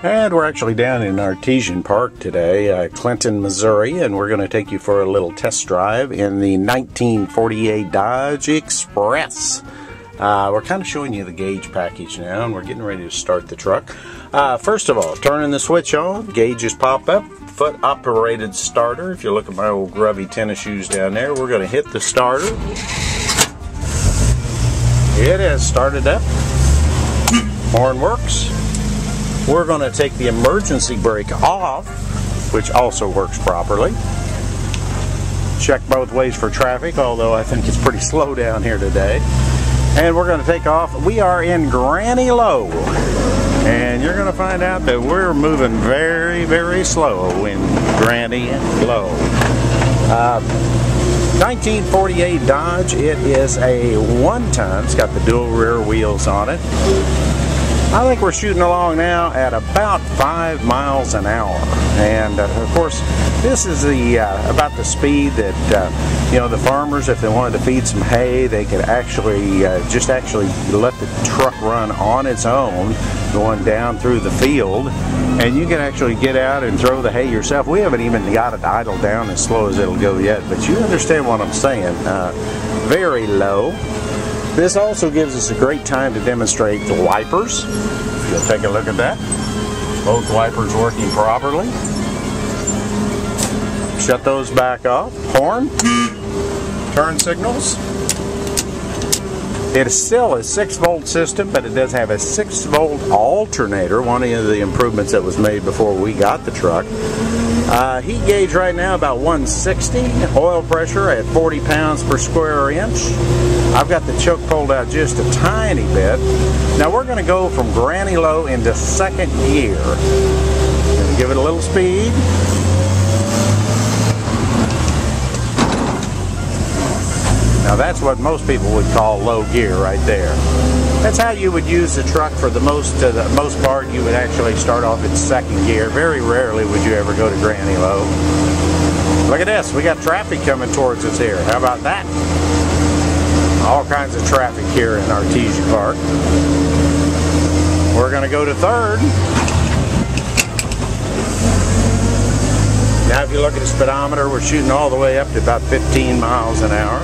And we're actually down in Artesian Park today, Clinton, Missouri, and we're going to take you for a little test drive in the 1948 Dodge Express. We're kind of showing you the gauge package now, and we're getting ready to start the truck. First of all, turning the switch on, gauges pop up, foot-operated starter. If you look at my old grubby tennis shoes down there, we're going to hit the starter. It has started up. Horn works. We're going to take the emergency brake off, which also works properly. Check both ways for traffic, although I think it's pretty slow down here today. And we're going to take off. We are in Granny Low, and you're going to find out that we're moving very, very slow in Granny Low. 1948 Dodge. It is a 1-ton. It's got the dual rear wheels on it. I think we're shooting along now at about 5 miles an hour, and of course this is the about the speed that you know, the farmers, if they wanted to feed some hay, they could actually just let the truck run on its own going down through the field, and you can actually get out and throw the hay yourself. We haven't even got it idled down as slow as it'll go yet, but you understand what I'm saying. Very low. This also gives us a great time to demonstrate the wipers. You'll take a look at that. Both wipers working properly. Shut those back off. Horn. Turn signals. It is still a 6-volt system, but it does have a 6-volt alternator, one of the improvements that was made before we got the truck. Heat gauge right now about 160, oil pressure at 40 pounds per square inch. I've got the choke pulled out just a tiny bit. Now we're going to go from Granny Low into second gear. Give it a little speed. Now that's what most people would call low gear right there. That's how you would use the truck for the most part. You would actually start off in second gear. Very rarely would you ever go to Granny Low. Look at this, we got traffic coming towards us here. How about that? All kinds of traffic here in Artesian Park. We're going to go to third. Now if you look at the speedometer, we're shooting all the way up to about 15 miles an hour.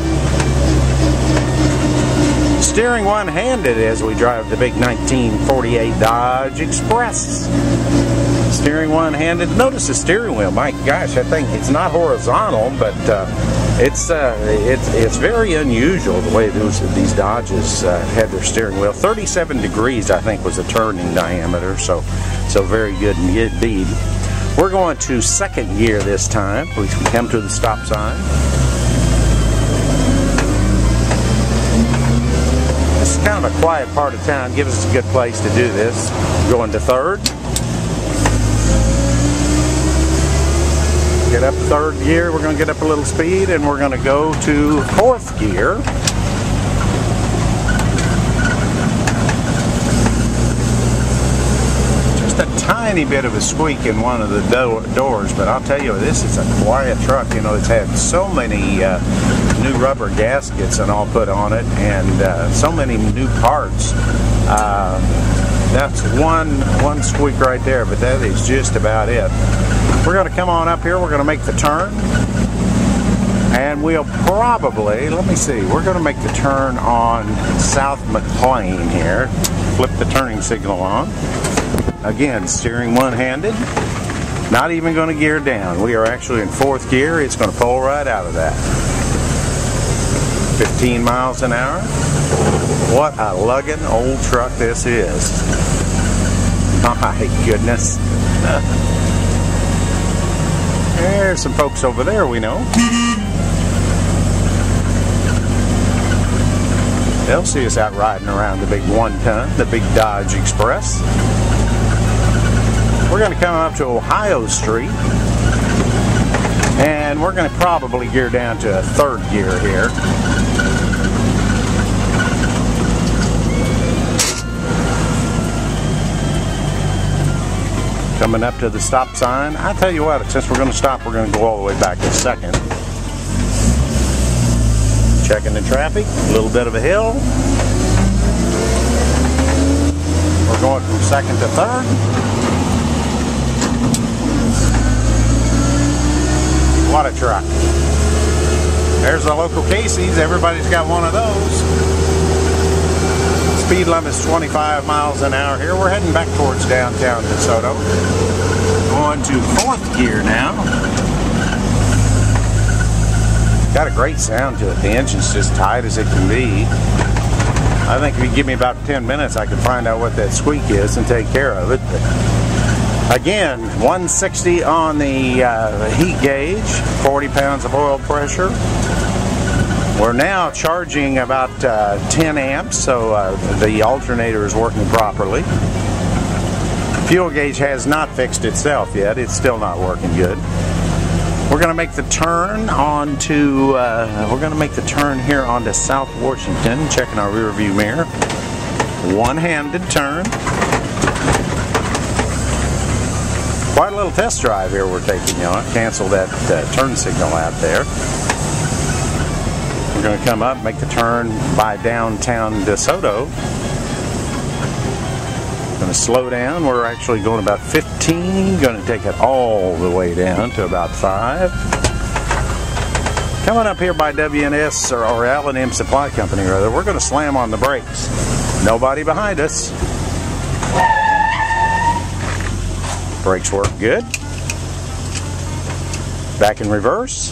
Steering one-handed as we drive the big 1948 Dodge Express. Steering one-handed. Notice the steering wheel. My gosh, that thing, it's not horizontal, but it's very unusual the way these Dodges had their steering wheel. 37 degrees, I think, was the turning diameter, so very good indeed. We're going to second gear this time. We come to the stop sign. This is kind of a quiet part of town. Gives us a good place to do this. Going to third. Get up third gear. We're going to get up a little speed, and we're going to go to fourth gear. Just a tiny bit of a squeak in one of the doors, but I'll tell you, this is a quiet truck. You know, it's had so many new rubber gaskets and all put on it, and so many new parts. That's one squeak right there, but that is just about it. We're going to come on up here. We're going to make the turn, and we'll probably, let me see, we're going to make the turn on South McLean here. Flip the turning signal on. Again, steering one-handed. Not even going to gear down. We are actually in fourth gear. It's going to pull right out of that. 15 miles an hour. What a lugging old truck this is. My goodness. There's some folks over there we know. They'll see us out riding around the big 1-ton, the big Dodge Express. We're going to come up to Ohio Street, and we're going to probably gear down to a third gear here. Coming up to the stop sign. I tell you what, since we're going to stop, we're going to go all the way back to second. Checking the traffic, a little bit of a hill. We're going from second to third. What a truck. There's the local Casey's. Everybody's got one of those. Speed limit's 25 miles an hour here. We're heading back towards downtown DeSoto. Going to 4th gear now. Got a great sound to it. The engine's just tight as it can be. I think if you give me about 10 minutes, I could find out what that squeak is and take care of it. But again, 160 on the heat gauge, 40 pounds of oil pressure. We're now charging about 10 amps, so the alternator is working properly. Fuel gauge has not fixed itself yet. It's still not working good. We're going to make the turn onto, here onto South Washington, checking our rear view mirror. One-handed turn. Quite a little test drive here we're taking you on. Cancel that turn signal out there. We're going to come up, make the turn by downtown DeSoto. Going to slow down. We're actually going about 15. Going to take it all the way down to about 5. Coming up here by WNS or L&M Supply Company, rather, we're going to slam on the brakes. Nobody behind us. Brakes work good. Back in reverse.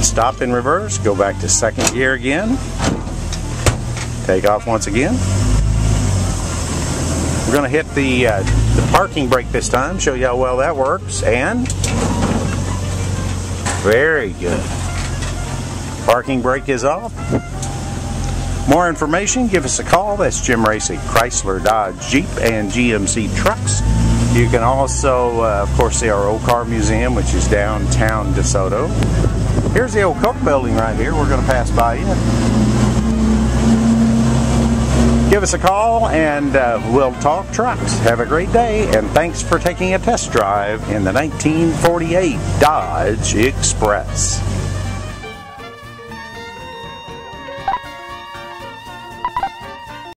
Stop in reverse, go back to 2nd gear again, take off once again. We're going to hit the parking brake this time, show you how well that works, and very good. Parking brake is off. More information, give us a call. That's Jim Racy, Chrysler, Dodge, Jeep, and GMC trucks. You can also, of course, see our old car museum, which is downtown DeSoto. Here's the old Coke building right here. We're going to pass by you. Give us a call and we'll talk trucks. Have a great day, and thanks for taking a test drive in the 1948 Dodge Express.